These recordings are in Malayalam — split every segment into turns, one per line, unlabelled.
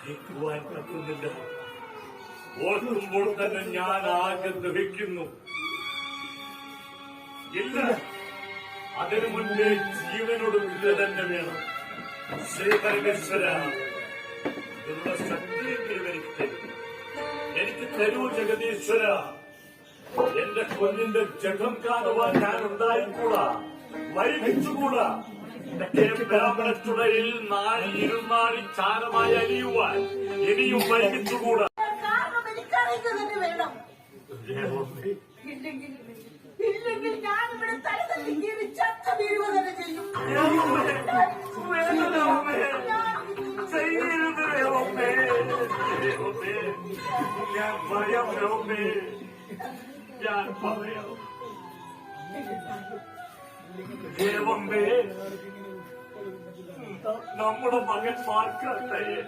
കേൾക്കുവാൻ പറ്റുന്നില്ല. ഓർക്കുമ്പോൾ തന്നെ ഞാൻ ആകെ ദഹിക്കുന്നു. ഇല്ല, അതിനു മുൻപേ ജീവനോട് വില തന്നെ വേണം. ശ്രീ പരമേശ്വര, ഇതിനുള്ള ശക്തിയെങ്കിലും എനിക്ക് തരൂ ജഗദീശ്വര. എന്റെ കുഞ്ഞിന്റെ ജഗം കാണുവാൻ ഞാൻ ഉണ്ടായിക്കൂടാ, വൈകിച്ചുകൂടാ. ബ്രാഹ്മണച്ചുടയിൽ ഇരുന്നാളി ചാരമായി അലിയുവാൻ ഇനിയും വൈകിച്ചുകൂടാ.
ഇല്ലെങ്കിൽ ഞാനിവിടെ തലതല്ലി ജീവിച്ചത്ത വീഴുക തന്നെ ചെയ്യും.
ഞാൻ പറയാം, ഞാൻ പറയാം. ദേവമ്മേ, നമ്മുടെ മകൻ മാർക്കണ്ഡേയൻ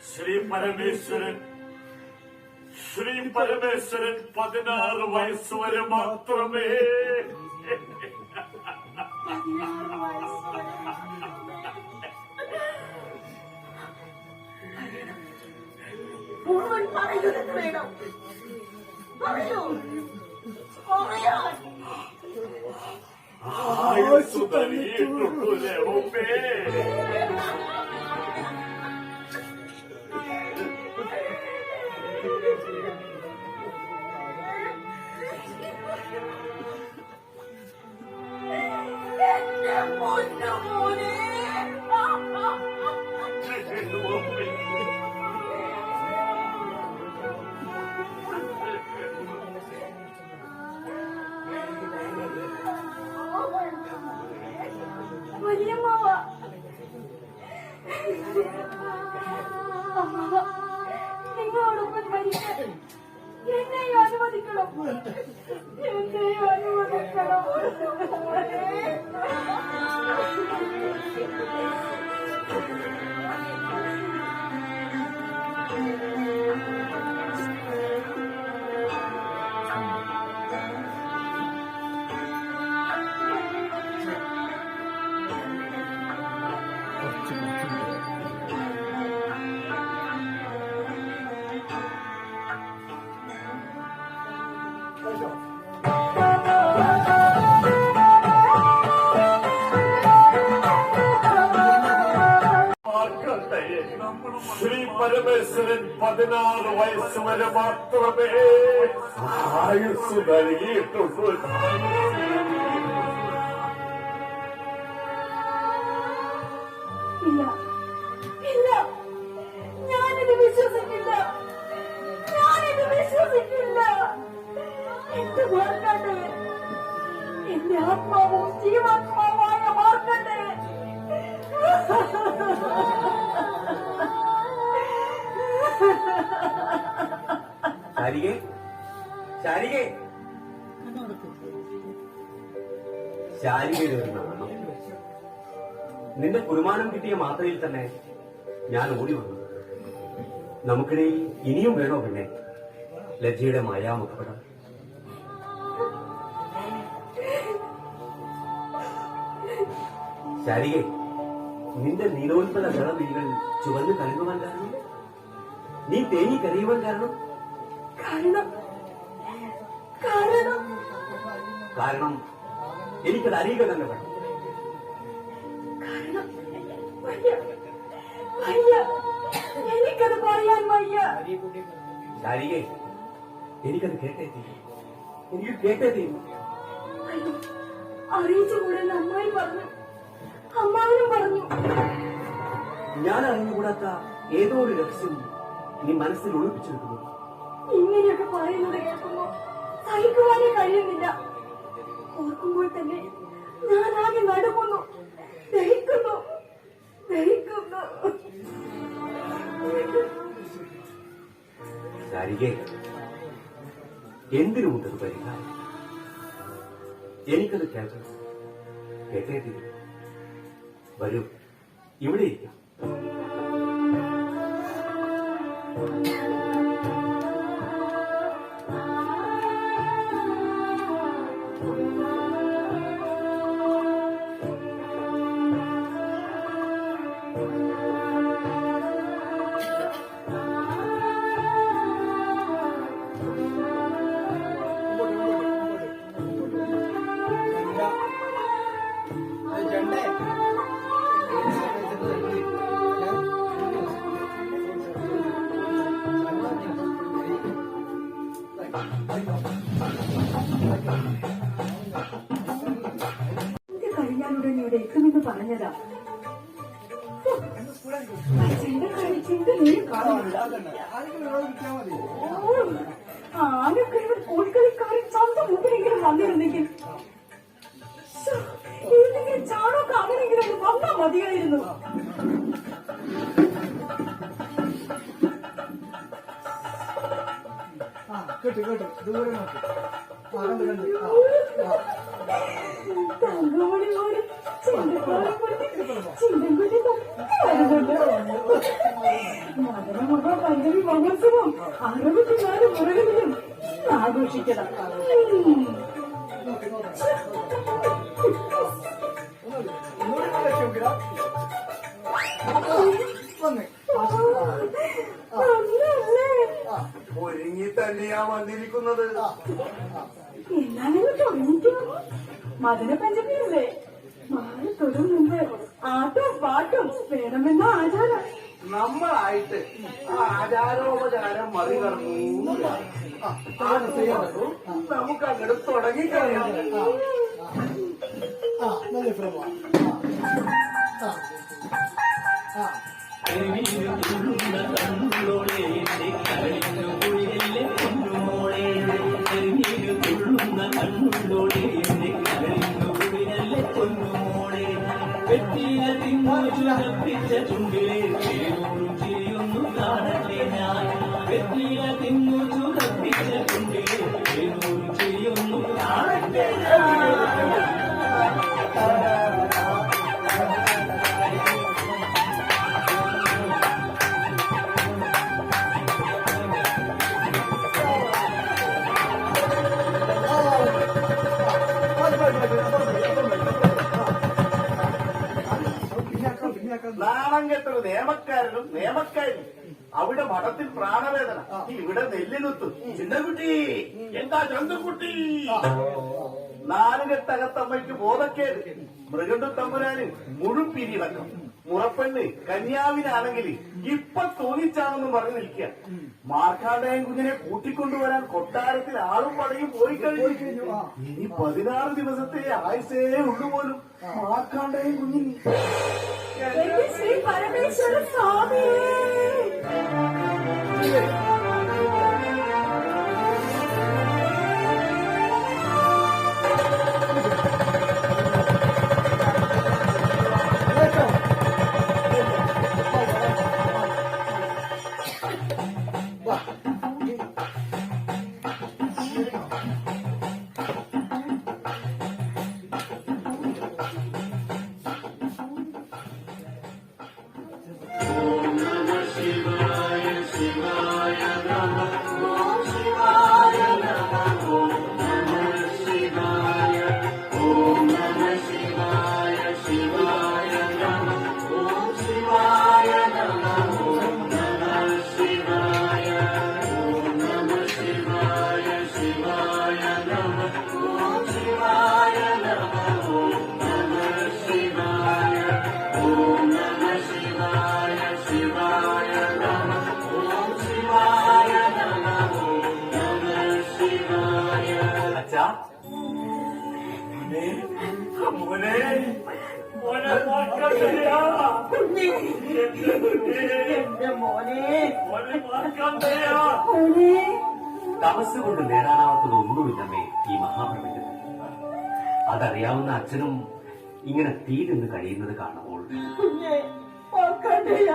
ശ്രീ പരമേശ്വരൻ 16 വയസ്സുവരെ മാത്രമേ
മുഴുവൻ പറയുന്നത് വേണം. പറയൂ, പറയാൻ
ആയുസ്സു തരിയിട്ടുള്ളൂ ദേവമ്മേ.
നിങ്ങളോടൊപ്പം മരിക്കാൻ എന്നെയും അനുവദിക്കണം, എന്നെയും അനുവദിക്കണം. ശ്രീ പരമേശ്വരൻ 16 വയസ്സുവരെ മാത്രമേ ആയുസ് നൽകിയിട്ടുള്ളൂ. ഇല്ല, ഇല്ല, ഞാനിത് വിശ്വസിക്കില്ല, ഞാനിത് വിശ്വസിക്കില്ല. എന്റെ മാർക്കണ്ഡേയൻ, എന്റെ ആത്മാവും ജീവാത്മാവുമായ മാർക്കണ്ഡേയൻ
ശാരികേ, ശാരികേ, ശാരികയുടെ ഒരു നാണം. നിന്റെ കുരുമാനം കിട്ടിയ മാത്രയിൽ തന്നെ ഞാൻ ഓടി വന്നു. നമുക്കിടയിൽ ഇനിയും വേണോ പിന്നെ ലജ്ജയുടെ മായാമുഖപടം? ശാരികേ, നിന്റെ നീലോത്പല ഗളവിഴികൾ ചുവന്ന് കലങ്ങുവാൻ കാരണം, നീ തേങ്ങി കരയുവാൻ കാരണം? കാരണം എനിക്കത് അറിയുക തന്നെ വേണം.
എനിക്കത് പറയാൻ വയ്യ.
ശാരികേ, എനിക്കത് കേട്ടേ തീരും, എനിക്ക് കേട്ടേ തീരും.
അറിയിച്ചുകൂടെന്ന് അമ്മായി പറഞ്ഞു, അമ്മാവനും പറഞ്ഞു.
ഞാൻ അറിഞ്ഞുകൂടാത്ത ഏതോ ഒരു രഹസ്യം നീ മനസ്സിൽ ഒളിപ്പിച്ചെടുക്കുന്നു.
ഇങ്ങനെയൊക്കെ പറയുന്നത് കേൾക്കുമ്പോ സഹിക്കുവാനേ കഴിയുന്നില്ല. ഓർക്കുമ്പോൾ തന്നെ ഞാനാകെ നടുക്കുന്നു, ദഹിക്കുന്നു, ദഹിക്കുന്നു.
ശാരികേ, എന്തിനുമുണ്ടത് പരിഹാരം? എനിക്കത് കേൾക്കണം, കേട്ടേ തീരും. വരൂ, ഇവിടെ ഇരിക്കാം.
പറഞ്ഞതാ. അച്ഛന്റെ കഴിച്ചിട്ട് നീ കാണില്ല. ആരൊക്കെ കോഴിക്കളിക്കാരൻ സ്വന്തം മുമ്പിലെങ്കിലും വന്നിരുന്നെങ്കിൽ ഏതെങ്കിലും ചാണോക്ക് അങ്ങനെങ്കിലും ഒന്ന് വന്നാ മതിയായിരുന്നു.
കേട്ടു ദൂരെ നോക്കി
പൈതൃക മഹോത്സവം 64 മുറകളിലും ആഘോഷിക്കണം.
ഒരുങ്ങി തന്നെയാ വന്നിരിക്കുന്നത്.
എന്നാലും തുടങ്ങിക്കോ. മധുര പഞ്ചമിയല്ലേ, മാറി തൊടും മുമ്പ് ആട്ടവും പാട്ടും വേണമെന്ന ആചാരം.
നമ്മളായിട്ട് ആചാരോപചാരം മറികടന്നു നമുക്ക് അങ്ങോട്ട് തുടങ്ങിക്കഴിയാം.
ചുണ്ടിലെ ചിരിയൊന്നു കാണട്ടെ ഞാൻ വെറ്റില തിന്നു ചുടപ്പിച്ച ചുണ്ടിലെ ചിരിയൊന്നു കാണട്ടെ
നാണം കെട്ടൊരു നിയമക്കാരനും നിയമക്കാരും അവിടെ മഠത്തിൽ പ്രാണവേദന, ഇവിടെ നെല്ലിനുത്തു. ചിന്നക്കുട്ടി എന്താ ചന്തക്കുട്ടി? നാലുകെട്ടകത്തമ്മയ്ക്ക് ബോധക്കേട്, മൃഗണ്ടു തമ്പുരാന് മുഴുപ്പിരിടക്കം, മുറപ്പെണ്ണ് കന്യാവിനാണെങ്കിൽ ഇപ്പൊ തോന്നിച്ചാണെന്ന് പറഞ്ഞു നിൽക്കുക. മാർക്കാണ്ഡയൻ കുഞ്ഞിനെ കൂട്ടിക്കൊണ്ടുവരാൻ കൊട്ടാരത്തിൽ ആളും പടയും പോയി കഴിഞ്ഞു. ഇനി 16 ദിവസത്തെ ആയുസേ ഉള്ളു പോലും മാർക്കാണ്ഡയൻ കുഞ്ഞിന്.
ശ്രീ പരമേശ്വര സ്വാമി,
അച്ഛാ,
മോനെ മോനെ മാർക്കണ്ടേയാ,
എന്റെ മോനെ,
മോനെ മാർക്കണ്ടേയാ.
മോനെ,
തപസ് കൊണ്ട് നേടാനാവാത്തതൊന്നുമില്ലമ്മേ ഈ മഹാപ്രപഞ്ചത്തിൽ. അതറിയാവുന്ന അച്ഛനും ഇങ്ങനെ തീ നിന്ന് കഴിയുന്നത് കാണുമ്പോൾ
കുഞ്ഞെ മാർക്കണ്ഡേയ,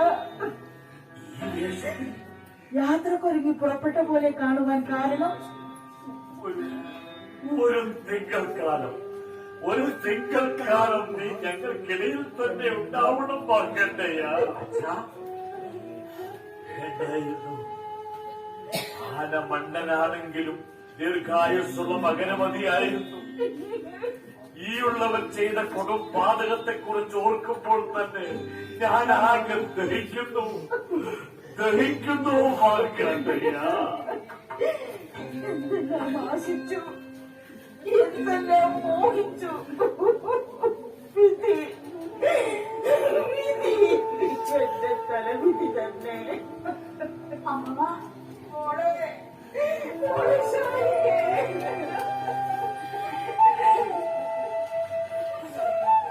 യാത്രക്കൊരുങ്ങി പുറപ്പെട്ട പോലെ കാണുവാൻ കാരണം
ഒരു തിങ്കൽക്കാലം നീ ഞങ്ങൾക്കിടയിൽ തന്നെ ഉണ്ടാവണം മാർക്കണ്ടേയാ.
അച്ഛാ,
എന്തായിരുന്നു ആന മണ്ണനാണെങ്കിലും ദീർഘായുസ്സുള്ള മകനമതിയായിരുന്നു. ഈയുള്ളവൻ ചെയ്ത കൊടും പാതകത്തെക്കുറിച്ച് ഓർക്കുമ്പോൾ തന്നെ ഞാൻ ആകെ ദഹിക്കുന്നു മാർക്കണ്ടേയാ.
എന്തെല്ലാം ആശിച്ചു, എന്തെല്ലാം മോഹിച്ചു. വിധി എന്റെ തലവിധി തന്നെ. അമ്മ, മോളെ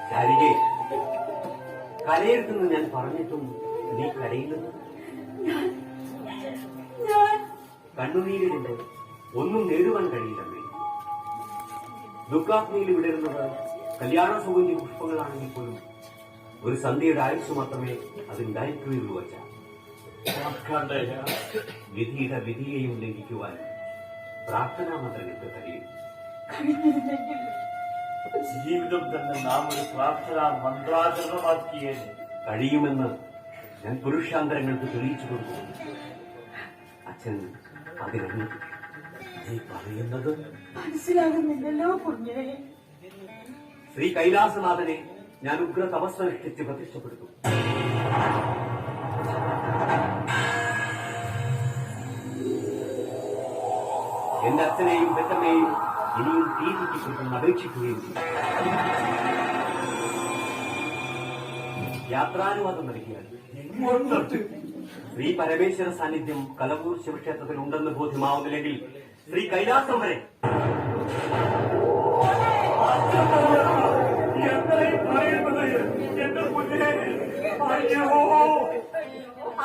ശാരികേ, കരയരുതെന്ന് ഞാൻ പറഞ്ഞിട്ടും നീ കരയുന്നത്?
ഞാൻ
കണ്ണുനീരിലുണ്ട് ഒന്നും നേടുവാൻ കഴിയില്ലമ്മേ. ദുഃഖാഗ്നിയിൽ വിടരുന്നത് കല്യാണ സുഗന്ധി പുഷ്പങ്ങളാണെങ്കിൽ പോലും ഒരു സന്ധ്യയുടെ ആയുസ് മാത്രമേ അതുണ്ടായിരിക്കുകയുള്ളൂ. വച്ച
മാർക്കണ്ഡേയ,
വിധിയുടെ വിധിയെയും ലംഘിക്കുവാൻ പ്രാർത്ഥനാ മന്ത്രങ്ങൾക്ക് കഴിയും.
കഴിഞ്ഞിരുന്നെങ്കിൽ
ജീവിതം തന്നെ നാം ഒരു പ്രാർത്ഥനാ മന്ത്രാചരണമാക്കിയേ.
കഴിയുമെന്ന് ഞാൻ പുരുഷാന്തരങ്ങൾക്ക് തെളിയിച്ചു കൊടുക്കും. അച്ഛൻ അതിനാണ്
നീ പറയുന്നത്
മനസ്സിലാകുന്നില്ലല്ലോ കുഞ്ഞെ.
ശ്രീ കൈലാസനാഥനെ ഞാൻ ഉഗ്ര തപസ്സനുഷ്ഠിച്ച് പ്രതിഷ്ഠപ്പെടുത്തും. എന്റെ അച്ഛനെയും പെറ്റമ്മയെയും ഇനിയും തീ ചുറ്റിക്കൊടുത്തെന്ന് അപേക്ഷിക്കുകയും ചെയ്യും. യാത്രാനുവാദം നൽകിയാൽ ശ്രീ പരമേശ്വര സാന്നിധ്യം കലവൂർ ശിവക്ഷേത്രത്തിൽ ഉണ്ടെന്ന് ബോധ്യമാവുന്നില്ലെങ്കിൽ ശ്രീ കൈലാസം വരെ.
എന്തായി പറയുന്നത് എന്റെ കുഞ്ഞേ? അയ്യോ,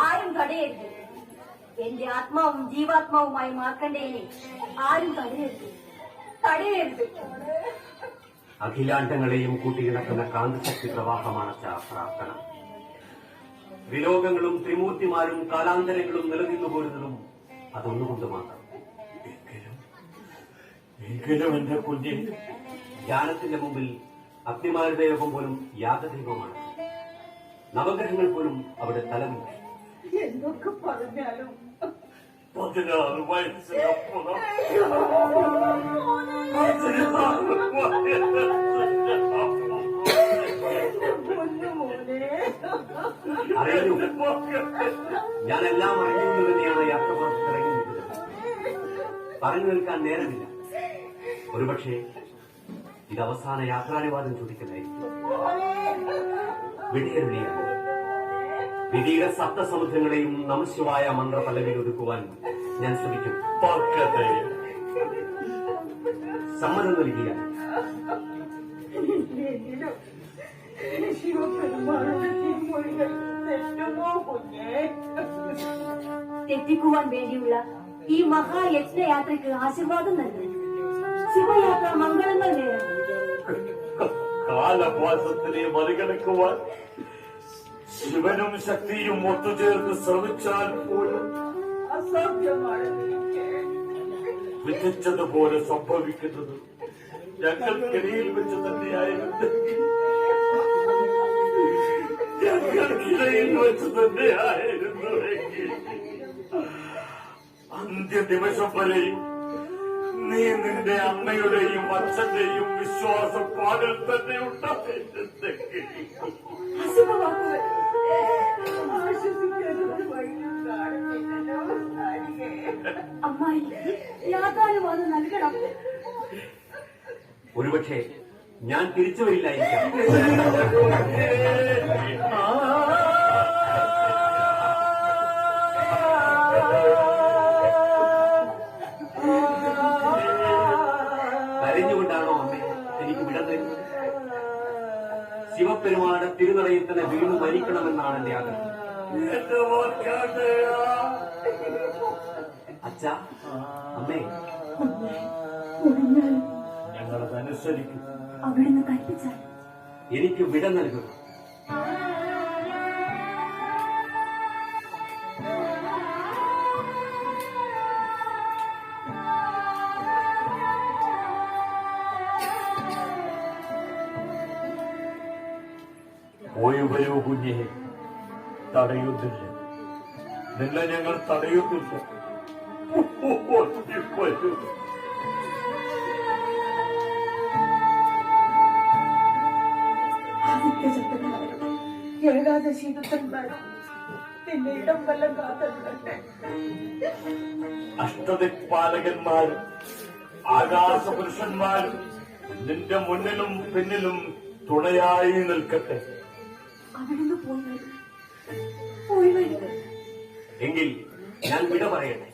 ആരും തടയരുത്. എന്റെ ആത്മാവും ജീവാത്മാവുമായി മാർക്കണ്ഡേയനെ ആരും തടയരുത്. തടയരുത്.
അഖിലാണ്ടങ്ങളെയും കൂട്ടിയിണക്കുന്ന കാന്തശക്തി പ്രവാഹമാണ് പ്രാർത്ഥന. വിലോകങ്ങളും ത്രിമൂർത്തിമാരും കാലാന്തരങ്ങളും നിലനിന്നു പോരുന്നതും അതൊന്നുകൊണ്ട് മാത്രം.
എങ്കിലും എന്റെ കുഞ്ഞെ,
ധ്യാനത്തിന്റെ മുമ്പിൽ അഗ്നിമാരുടെ യോഗം പോലും യാഗദൈവമാണ്. നവഗ്രഹങ്ങൾ പോലും അവിടെ തലമില്ല.
എന്തൊക്കെ പറഞ്ഞാലും
16 വയസ്സിനപ്പുറം
പൊന്നുമോനെ,
അറിയൂ, ഞാനെല്ലാം അറിഞ്ഞുകൊണ്ട് തന്നെയാണ് യാത്രപ്പുറത്ത് ഇറങ്ങി നിൽക്കുന്നത്. പറഞ്ഞു നിൽക്കാൻ നേരമില്ല. ഒരുപക്ഷെ ഇത് അവസാന യാത്രാനുവാദം ചോദിക്കുന്നതായിരിക്കും. വിധിയരുളിയാണ് വിധിയുടെ സപ്തസമുദ്രങ്ങളെയും നമശിവായ മന്ത്രപല്ലവിൽ ഒതുക്കുവാൻ ഞാൻ ശ്രമിക്കും. സമ്മതം നൽകിയ
എങ്കിലും ശിവപെരുമാളുടെ തിരുമൊഴികൾ തെറ്റുമോ കുഞ്ഞെ?
തെറ്റിക്കുവാൻ വേണ്ടിയുള്ള ഈ മഹായജ്ഞയാത്രയ്ക്ക് ആശീർവാദം നൽകും. ശിവയാത്ര മംഗളങ്ങൾ നേരം.
കാലപാസത്തിനെ മറികടക്കുവാൻ ശിവനും ശക്തിയും ഒത്തുചേർന്ന് ശ്രമിച്ചാൽ പോലും
അസാധ്യമാണ് എനിക്ക്.
വിധിച്ചതുപോലെ സംഭവിക്കുന്നത് ഞങ്ങൾക്കിടയിൽ വെച്ച് തന്നെയായിരുന്നു. ഞങ്ങൾക്കിടയിൽ വെച്ച് തന്നെയായിരുന്നുവെങ്കിൽ അന്ത്യദിവസം വരെയും നീ നിന്റെ അമ്മയുടെയും അച്ഛന്റെയും വിശ്വാസപ്പാടിൽ തന്നെ ഉണ്ടായിരുന്നെങ്കിൽ
അശുഭവാക്കുകൾ.
ആശ്വസിക്കാനൊരു വഴിയും കാണുന്നില്ലല്ലോ നാരികേ.
അമ്മായി യാത്രാനുവാദം നൽകണം.
ഒരുപക്ഷെ ഞാൻ തിരിച്ചു വരില്ലായിരിക്കാം. കരഞ്ഞുകൊണ്ടാണോ അമ്മേ എനിക്ക് വിട തരുന്നത്? ശിവപെരുമാളുടെ തിരുനടയിൽ തന്നെ വീണു മരിക്കണമെന്നാണ് എന്റെ ആഗ്രഹം. അച്ഛ, അമ്മേ,
മുറിഞ്ഞാൽ
ഞങ്ങളതനുസരിക്കും.
അവിടുന്ന് കൽപ്പിച്ചാൽ
എനിക്ക് വിട നൽകുക.
പോയി വരൂ കുഞ്ഞെ, തടയുന്നില്ല. നിന്നെ ഞങ്ങൾ തടയുന്നില്ല. വരൂ.
ആദിത്യചക്രന്മാരും ഏകാദശി ദുഃഖന്മാരും നിന്നെ ഇടം വല്ലം കാത്തരുളട്ടെ.
അഷ്ടദിക്പാലകന്മാരും ആകാശപുരുഷന്മാരും നിന്റെ മുന്നിലും പിന്നിലും തുണയായി നിൽക്കട്ടെ.
അവിടുന്ന് പോയി വരിക.
എങ്കിൽ ഞാൻ വിട പറയട്ടെ.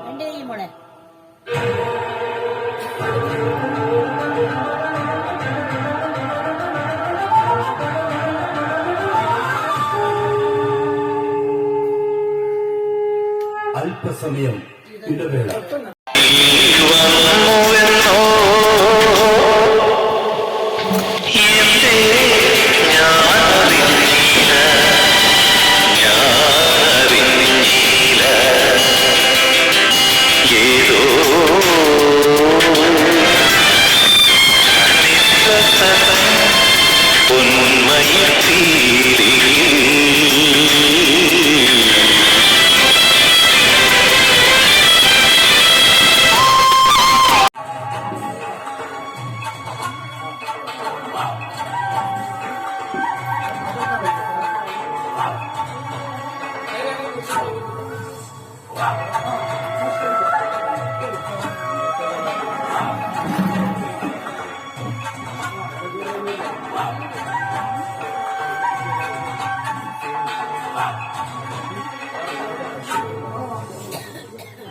എന്റെ ഈ മോളെ
അല്പസമയം ഇടവേള.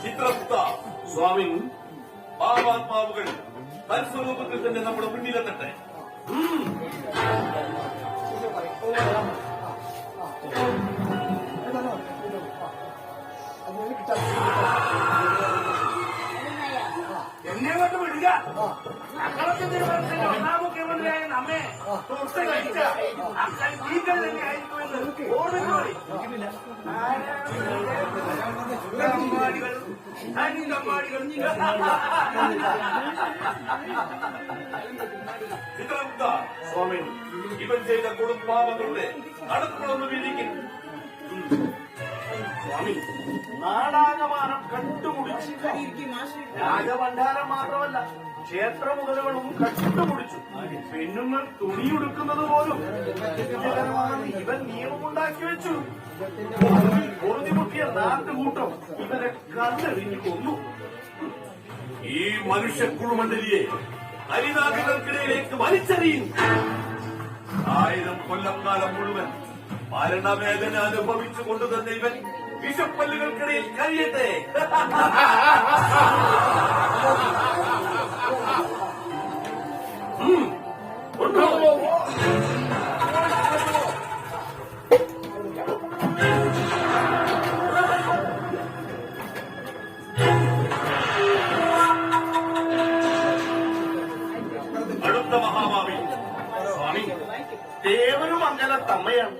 ചിത്രഗുപ്ത സ്വാമി, ഭാവാത്മാവുകൾ തൽസ്വരൂപത്തിൽ തന്നെ നമ്മുടെ മുന്നിലെത്തട്ടെ. എന്നെ കൊണ്ട് വിടുക. അക്കളത്തിൽ തിരുവനന്തപുരത്തിന്റെ ഒന്നാം മുഖ്യമന്ത്രിയായ നമ്മെ തൊട്ട് കഴിച്ച അക്കൾ തന്നെ ആയിരിക്കുമെന്ന് ഓർമ്മിച്ചോളി. ചിത്രഗുപ്ത സ്വാമി, ഇവൻ ചെയ്ത കൊടുപ്പാപങ്ങളുടെ അടുക്കളൊന്ന് വിധിക്കുന്നു. സ്വാമി, നാടാകമാനം കണ്ടുമുടിച്ചു. രാജഭണ്ഡാരം മാത്രമല്ല, ക്ഷേത്രമുതലുകളും കണ്ടുമുടിച്ചു. പെണ്ണുങ്ങൾ തുണിയുടുക്കുന്നത് പോലും ഇവൻ നിയമമുണ്ടാക്കി വെച്ചു. പൊറുതിമുട്ടിയ നാട്ടുകൂട്ടം ഇവരെ കല്ലെറിഞ്ഞു കൊന്നു. ഈ മനുഷ്യ കുളുമണ്ഡലിയെ ഹരിനാഥികൾക്കിടയിലേക്ക് വലിച്ചെറിയും. 1000 കൊല്ലം കാലം മുഴുവൻ മരണവേദന അനുഭവിച്ചുകൊണ്ട് തന്നെ ഇവൻ വിഷപ്പല്ലുകൾക്കിടയിൽ കഴിയട്ടെ. അടുത്ത മഹാഭാവി സ്വാമി, ദേവനും അങ്കലത്തമ്മയാണ്.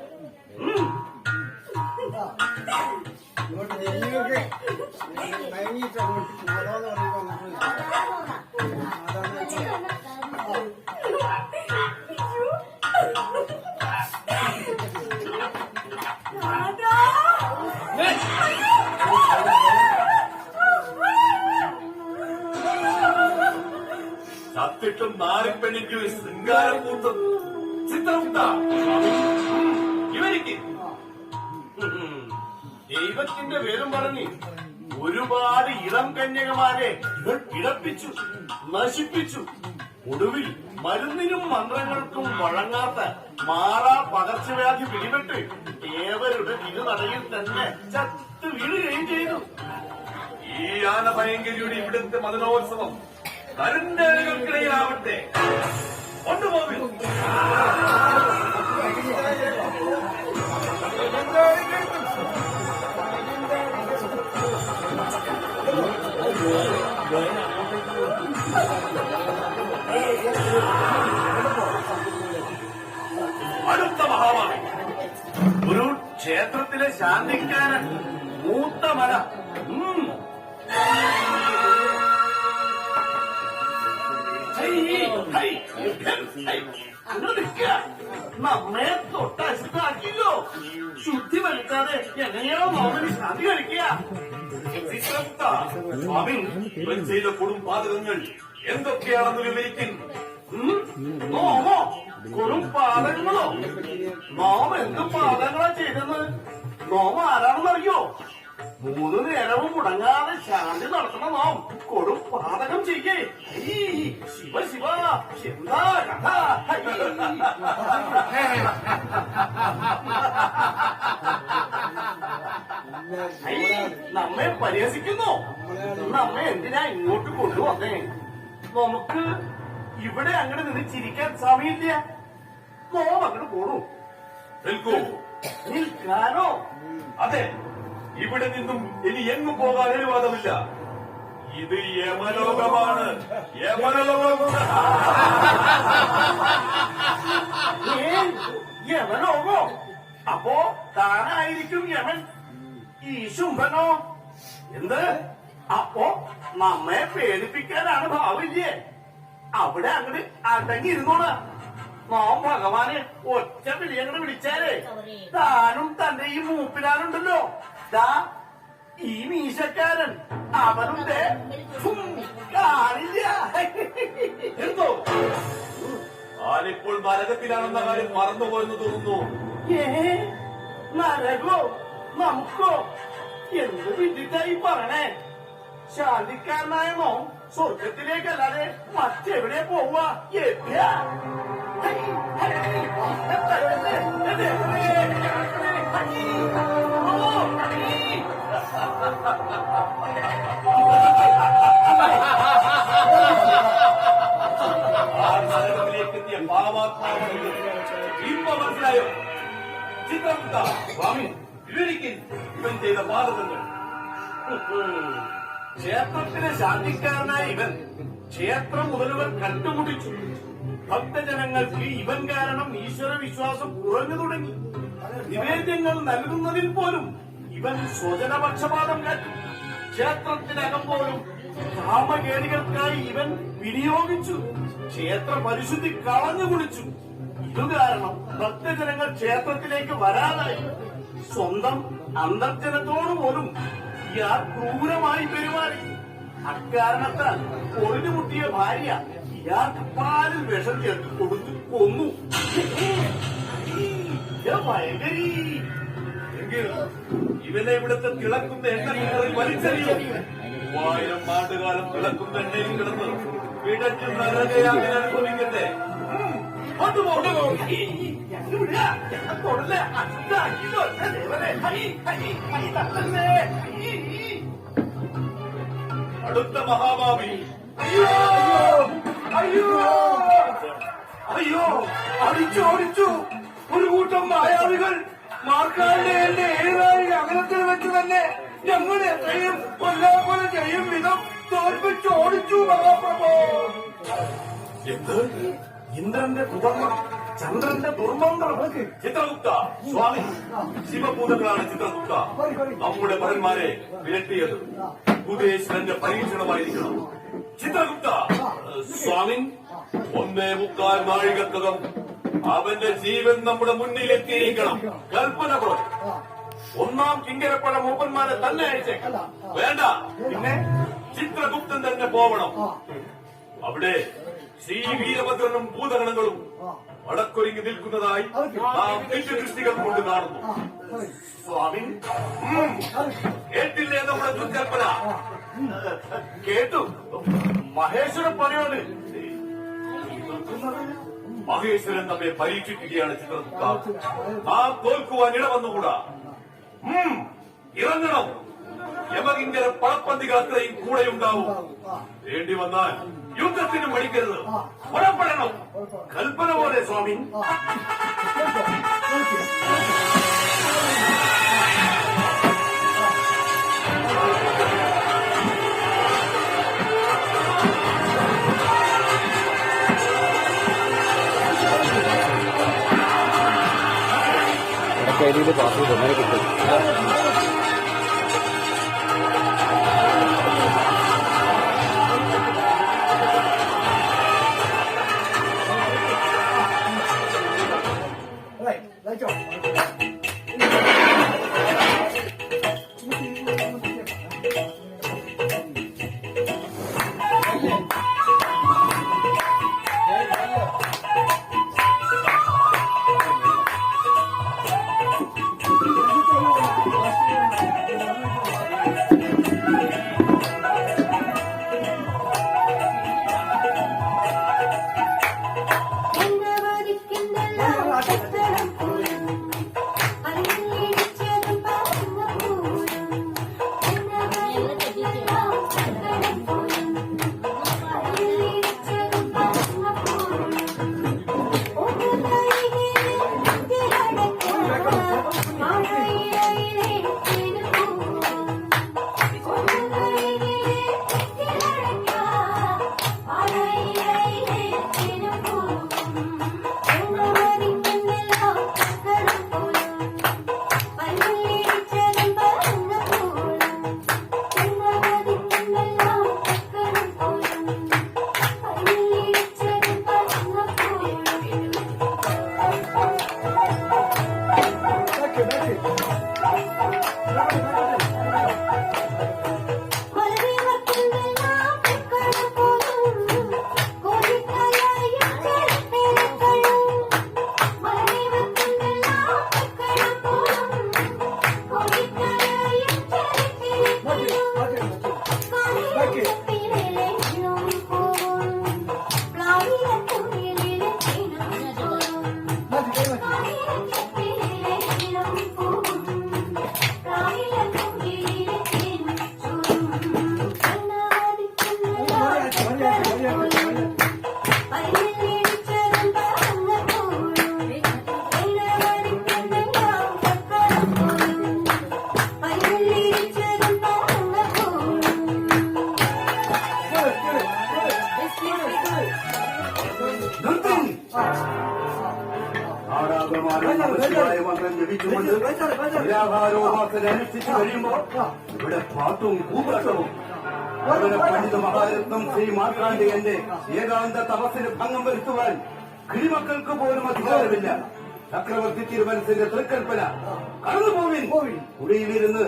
ചത്തിട്ടും നാരിപ്പെണ്ണിക്ക് ശൃംഗാരം കൂട്ടും ചിത്രഗുപ്ത ഇവർക്ക് ദൈവത്തിന്റെ പേരും പറഞ്ഞ് ഒരുപാട് ഇളം കന്യകമാരെ ഇവർ കിടപ്പിച്ചു, നശിപ്പിച്ചു. ഒടുവിൽ മരുന്നിനും മന്ത്രങ്ങൾക്കും വഴങ്ങാത്ത മാറാ പകർച്ചവ്യാധി പിടിപെട്ട് ഏവരുടെ തിരുനടയിൽ തന്നെ ചത്ത് വീഴുകയും ചെയ്തു. ഈ ആനഭയങ്കരിയുടെ ഇവിടുത്തെ മദനോത്സവം കരുണ്ടലുകൾക്കിടയിലാവട്ടെ. കൊണ്ടുപോകും. അടുത്ത മഹാഭാവി ഒരു ക്ഷേത്രത്തിലെ ശാന്തിക്കാരൻ, മൂത്ത മല. നമ്മെ തൊട്ടശുദ്ധാക്കില്ലോ. ശുദ്ധി വരുത്താതെ എങ്ങനെയോ മോഹന് ശാന്തി കളിക്കുക.
സ്വാമി, ഇവൻ ചെയ്ത കൊടും പാതകങ്ങൾ എന്തൊക്കെയാണെന്ന് വിവരിക്കുന്നു.
നോമോ കൊടും പാതകങ്ങളോ? നോം എന്ത് പാതങ്ങളാ ചെയ്തെന്ന് നോം ആരാണെന്നറിയോ? 3 നേരവും മുടങ്ങാതെ ശാന്തി നടത്തണ നോം കൊടും പാതകം ചെയ്യേ. ശിവ ശിവ എന്താ കഥ? നമ്മെ പരിഹസിക്കുന്നു. നമ്മെ എന്തിനാ ഇങ്ങോട്ട് കൊണ്ടുവന്നേ? നമുക്ക് ഇവിടെ അങ്ങോട്ട് നിന്ന് ചിരിക്കാൻ സമയമില്ല. നോം അങ്ങോട്ട് പോണു.
നിൽക്കൂ.
നിൽക്കാനോ?
അതെ, ഇവിടെ നിന്നും ഇനി എങ്ങും പോകാൻ അനുവാദമില്ല. ഇത് യമലോകമാണ്. യമലോകം.
യമനോകോ? അപ്പോ താനായിരിക്കും യമൻ. ഈ ശുംഭനോ? എന്ത്? അപ്പോ നമ്മെ പേടിപ്പിക്കാനാണ് ഭാവില്ലേ? അവിടെ അങ്ങട് അടങ്ങിയിരുന്നോളാ. നോം ഭഗവാനെ ഒറ്റ വിളി അങ്ങട് വിളിച്ചാലേ താനും തന്റെ ഈ മൂപ്പിലാനുണ്ടല്ലോ, ദാ ഈ മീശക്കാരൻ അവനും കാണില്ല.
എന്തോ ആനിപ്പോൾ നരകത്തിലാണെന്ന കാര്യം മറന്നുപോയെന്ന് തോന്നുന്നു.
നരകോ? നമുക്കോ? എന്ത് വിധിട്ടായി പറയണേ? ശാന്തിക്കാരനായ നോം സ്വർഗത്തിലേക്കല്ലാതെ മറ്റെവിടെ പോവുക?
ആ നരകത്തിലേക്കെത്തിയ പാവാത്മാവാണ് ഇപ്പൊ മനസ്സിലായോ? ചിത്രഗുപ്ത, സ്വാമി, വിവരിക്കും ഇവൻ ചെയ്ത പാതകങ്ങൾ.
ക്ഷേത്രത്തിലെ ശാന്തിക്കാരനായ ഇവൻ ക്ഷേത്രം മുതലുവൻ കണ്ടുമുട്ടിച്ചു. ഭക്തജനങ്ങൾക്ക് ഇവൻ കാരണം ഈശ്വര വിശ്വാസം കുറഞ്ഞു തുടങ്ങി. നിവേദ്യങ്ങൾ നൽകുന്നതിൽ പോലും ഇവൻ സ്വജനപക്ഷപാതം കാട്ടി. ക്ഷേത്രത്തിനകം പോലും കാമകേടികൾക്കായി ഇവൻ വിനിയോഗിച്ചു. ക്ഷേത്ര പരിശുദ്ധി കളഞ്ഞു കുളിച്ചു. ഇതു കാരണം ഭക്തജനങ്ങൾ ക്ഷേത്രത്തിലേക്ക് വരാതായി. സ്വന്തം അന്തർജനത്തോടു പോലും ഇയാൾ ക്രൂരമായി പെരുമാറി. അക്കാരണത്താൽ ഒളിഞ്ഞുമുട്ടിയ ഭാര്യ ഇയാൾക്ക് പാലിൽ വിഷം ചേർത്ത് കൊടുത്തു കൊന്നു. ഭയങ്കരീ.
എങ്കിൽ ഇവനെ ഇവിടുത്തെ തിളക്കുന്ന എണ്ണക്കിണറിൽ വലിച്ചെറിയും. 3000 ആണ്ടുകാലം തിളക്കുന്ന എണ്ണയിൽ കിടന്ന് പിടച്ചു നരകയാതന അനുഭവിക്കട്ടെ. അടുത്ത മഹാഭാവി.
അയ്യോ അയ്യോ അയ്യോ! അടിച്ചു ഒരു കൂട്ടം മായാവികൾ മാർക്കാണ്ഡേയന്റെ 7 അകലത്തിൽ വെച്ച് തന്നെ ഞങ്ങൾ എത്രയും കൊല്ലാപോലെ ചെയ്യും വിധം തോൽപ്പിച്ചോടിച്ചു മഹാപ്രഭോ.
എന്ത്?
ഇന്ദ്രന്റെ കുതന്ത്രം, ചന്ദ്രന്റെ ദുർമന്ത്രം.
ചിത്രഗുപ്ത, സ്വാമി, ശിവഭൂതങ്ങളാണ് ചിത്രഗുപ്ത നമ്മുടെ പരന്മാരെ വിരട്ടിയത്. ഭൂതേശ്വരന്റെ പരീക്ഷണമായിരിക്കണം. ചിത്രഗുപ്ത,
സ്വാമി,
1.25 നാഴികക്കകം അവന്റെ ജീവൻ നമ്മുടെ മുന്നിലെത്തിയിരിക്കണം. കൽപ്പന പോലെ
1 കിങ്കരപ്പഴ മൂപ്പന്മാരെ തന്നെ അയച്ചേക്കാം.
വേണ്ട,
പിന്നെ
ചിത്രഗുപ്തൻ തന്നെ പോവണം. അവിടെ ശ്രീ വീരഭദ്രനും ഭൂതഗണങ്ങളും വടക്കൊരുങ്ങി നിൽക്കുന്നതായി നാം ദൃഷ്ടികൾ കൊണ്ട് കാണുന്നു.
സ്വാമി,
കേട്ടില്ലേ നമ്മുടെ ദുർകൽപ്പന?
കേട്ടു. മഹേശ്വരൻ പറയോട്
മഹേശ്വരൻ നമ്മെ പരീക്ഷിക്കുകയാണ് ചിത്രഗുപ്ത. നാം തോൽക്കുവാൻ ഇടവന്നുകൂടാ. ഇറങ്ങണം. യമകിങ്കര പളപ്പന്തികൾ അത്രയും കൂടെയുണ്ടാവും. വേണ്ടി വന്നാൽ യുദ്ധത്തിന് മടിക്കരുത്. പുറപ്പെടണം.
കൽപ്പന പോലെ സ്വാമി.
കയ്യിൽ പാസ് അങ്ങനെ കിട്ടും.
മന്ത്രം ജപിച്ചുകൊണ്ട് നിരാഹാരോപാസന അനുഷ്ഠിച്ചു കഴിയുമ്പോ ഇവിടെ പാട്ടും കൂമ്പാട്ടവും വളരെ പണ്ഡിത മഹാരത്നം ശ്രീ മാർക്കാണ്ഡേയന്റെ ഏകാന്ത തപസ്സിന് ഭംഗം വരുത്തുവാൻ കിളിമക്കൾക്ക് പോലും അധികാരമില്ല. ചക്രവർത്തി തിരുമനസിന്റെ തൃക്കൽപ്പന കടന്നുപോവിൻ. കുടിയിലിരുന്ന്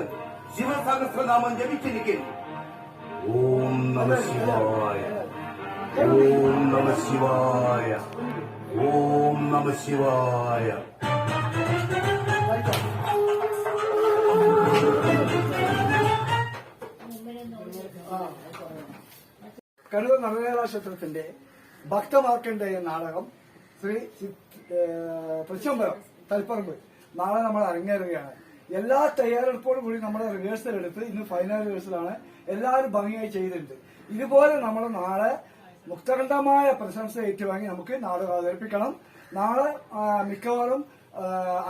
ശിവസഹസ്രനാമം ജപിച്ചിരിക്കും. ഓം നമ ശിവായ, ഓം നമ ശിവായ, ഓം നമ ശിവായ.
കണ്ണൂർ നവകേരള ക്ഷേത്രത്തിന്റെ ഭക്തമാർക്കണ്ഡേയ നാടകം ശ്രീ തൃശ്ശംബരം തളിപ്പറമ്പ് നാളെ നമ്മൾ അരങ്ങേറുകയാണ്. എല്ലാ തയ്യാറെടുപ്പോടും കൂടി നമ്മുടെ റിഹേഴ്സൽ എടുത്ത് ഇന്ന് ഫൈനൽ റിഹേഴ്സലാണ്. എല്ലാവരും ഭംഗിയായി ചെയ്തിട്ടുണ്ട്. ഇതുപോലെ നമ്മൾ നാളെ മുക്തകണ്ഠമായ പ്രശംസ ഏറ്റുവാങ്ങി നമുക്ക് നാടകം അവതരിപ്പിക്കണം. നാളെ മിക്കവാറും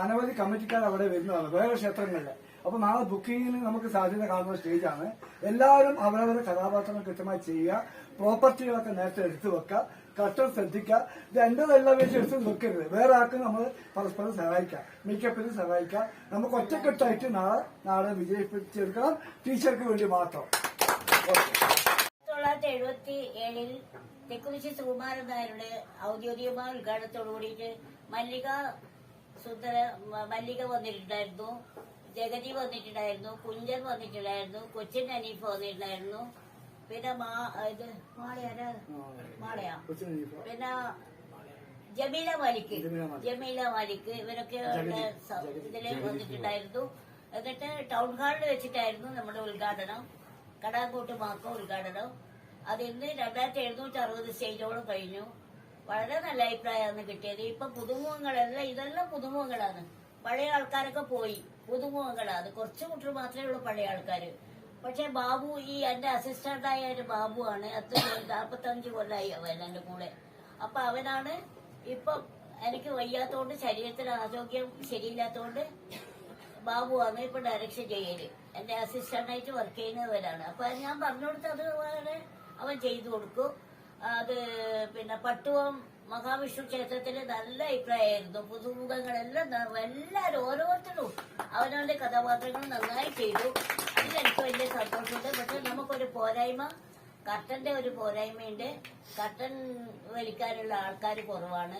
അനവധി കമ്മിറ്റിക്കാർ അവിടെ വരുന്നതാണ് വേറെ ക്ഷേത്രങ്ങളിൽ. അപ്പൊ നാളെ ബുക്കിങ്ങിന് നമുക്ക് സാധ്യത കാണുന്ന സ്റ്റേജാണ്. എല്ലാവരും അവരവരുടെ കഥാപാത്രങ്ങൾ കൃത്യമായി ചെയ്യുക. പ്രോപ്പർട്ടികളൊക്കെ നേരത്തെ എടുത്തു വെക്കുക. കട്ടർ ശ്രദ്ധിക്കുക. ഇത് എന്റെതെല്ലാം വെച്ച് എടുത്ത് വെക്കരുത്. വേറെ ആൾക്ക് നമ്മൾ പരസ്പരം സഹായിക്കാം, മേക്കപ്പിന് സഹായിക്കാം. നമുക്ക് ഒറ്റക്കെട്ടായിട്ട് നാളെ വിജയിപ്പിച്ചെടുക്കണം. ടീച്ചർക്ക് വേണ്ടി മാത്രം.
1977 തെക്കുറിശി സുകുമാരൻ നായരുടെ ഔദ്യോഗികമായ ഉദ്ഘാടനത്തോടു കൂടിയിട്ട് മല്ലിക വന്നിട്ടുണ്ടായിരുന്നു, ജഗതി വന്നിട്ടുണ്ടായിരുന്നു, കുഞ്ചൻ വന്നിട്ടുണ്ടായിരുന്നു, കൊച്ചിൻ അനീഫ് വന്നിട്ടുണ്ടായിരുന്നു. പിന്നെ മാളയാ പിന്നെ ജമീല മാലിക് ഇവരൊക്കെ ഇതില് വന്നിട്ടുണ്ടായിരുന്നു. എന്നിട്ട് ടൗൺ ഹാളിൽ വെച്ചിട്ടായിരുന്നു നമ്മുടെ ഉദ്ഘാടനം. കടാങ്കോട്ട് മാക്ക ഉദ്ഘാടനം. അത് ഇന്ന് 2760 സ്റ്റേജോളം കഴിഞ്ഞു. വളരെ നല്ല അഭിപ്രായമാണ് കിട്ടിയത്. ഇപ്പൊ പുതുമുഖങ്ങളെല്ലാം ഇതെല്ലാം പുതുമുഖങ്ങളാണ്. പഴയ ആൾക്കാരൊക്കെ പോയി, പുതുമുഖങ്ങളാണ്. കുറച്ച് കുട്ടികൾ മാത്രമേ ഉള്ളൂ പഴയ ആൾക്കാര്. പക്ഷെ ബാബു, ഈ എന്റെ അസിസ്റ്റന്റായ ഒരു ബാബുവാണ്. 45 കൊല്ലായി അവൻ എന്റെ കൂടെ. അപ്പൊ അവനാണ് ഇപ്പം എനിക്ക് വയ്യാത്തോണ്ട്, ശരീരത്തിന് ആരോഗ്യം ശരിയില്ലാത്തോണ്ട് ബാബുവാണ് ഇപ്പൊ ഡയറക്ഷൻ ചെയ്യല്. എന്റെ അസിസ്റ്റന്റായിട്ട് വർക്ക് ചെയ്യുന്നവരാണ്. അപ്പൊ ഞാൻ പറഞ്ഞു കൊടുത്തത് അവൻ ചെയ്തു കൊടുക്കും. അത് പിന്നെ പട്ടുവം മഹാവിഷ്ണു ക്ഷേത്രത്തില് നല്ല അഭിപ്രായമായിരുന്നു. പുതുമുഖങ്ങളെല്ലാം എല്ലാരും ഓരോരുത്തരും അവനവന്റെ കഥാപാത്രങ്ങൾ നന്നായി ചെയ്തു. അതിലെനിക്ക് വലിയ സന്തോഷമുണ്ട്. പക്ഷെ നമുക്കൊരു പോരായ്മ, കർട്ടന്റെ ഒരു പോരായ്മയുണ്ട്. കർട്ടൻ വലിക്കാനുള്ള ആൾക്കാർ കുറവാണ്.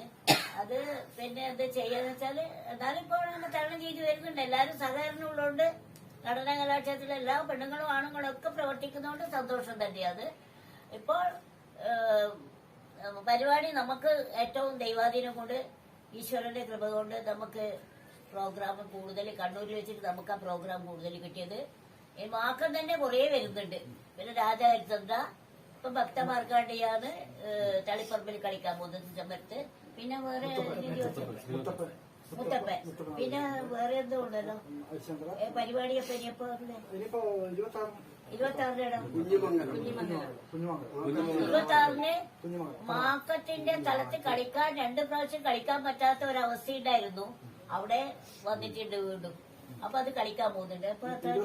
അത് പിന്നെ എന്ത് ചെയ്യാന്ന് വെച്ചാല് എന്നാലും ഇപ്പോൾ അങ്ങനെ തരണം ചെയ്ത് വരുന്നുണ്ട്. എല്ലാവരും സഹകരണം ഉള്ളതുകൊണ്ട് നടന കലാക്ഷേത്രത്തിലെ എല്ലാ പെണ്ണുങ്ങളും ആണുങ്ങളും ഒക്കെ പ്രവർത്തിക്കുന്നതുകൊണ്ട് സന്തോഷം തന്നെയാണ്. ഇപ്പോൾ പരിപാടി നമുക്ക് ഏറ്റവും ദൈവാധീനം കൊണ്ട്, ഈശ്വരന്റെ കൃപ കൊണ്ട് നമുക്ക് പ്രോഗ്രാം കൂടുതൽ കണ്ണൂരിൽ വെച്ചിട്ട് നമുക്ക് ആ പ്രോഗ്രാം കൂടുതൽ കിട്ടിയത്. ഈ മാക്കം തന്നെ കുറേ വരുന്നുണ്ട്. പിന്നെ രാജഹരിചന്ദ്ര, ഇപ്പൊ ഭക്തമാർക്കാണ്ടിയാണ് തളിപ്പറമ്പിൽ കളിക്കാൻ പോകുന്നത് ഡിസംബറിൽ. പിന്നെ വേറെ മുത്തപ്പൻ, പിന്നെ വേറെ എന്തോ ഉണ്ടല്ലോ പരിപാടിയൊക്കെ. ഇനിയിപ്പോ 26 മാക്കത്തിന്റെ സ്ഥലത്ത് കളിക്കാൻ 2 പ്രാവശ്യം കളിക്കാൻ പറ്റാത്ത ഒരവസ്ഥയുണ്ടായിരുന്നു. അവിടെ വന്നിട്ടുണ്ട് വീണ്ടും. അപ്പൊ അത് കളിക്കാൻ പോകുന്നുണ്ട്. അപ്പൊ 26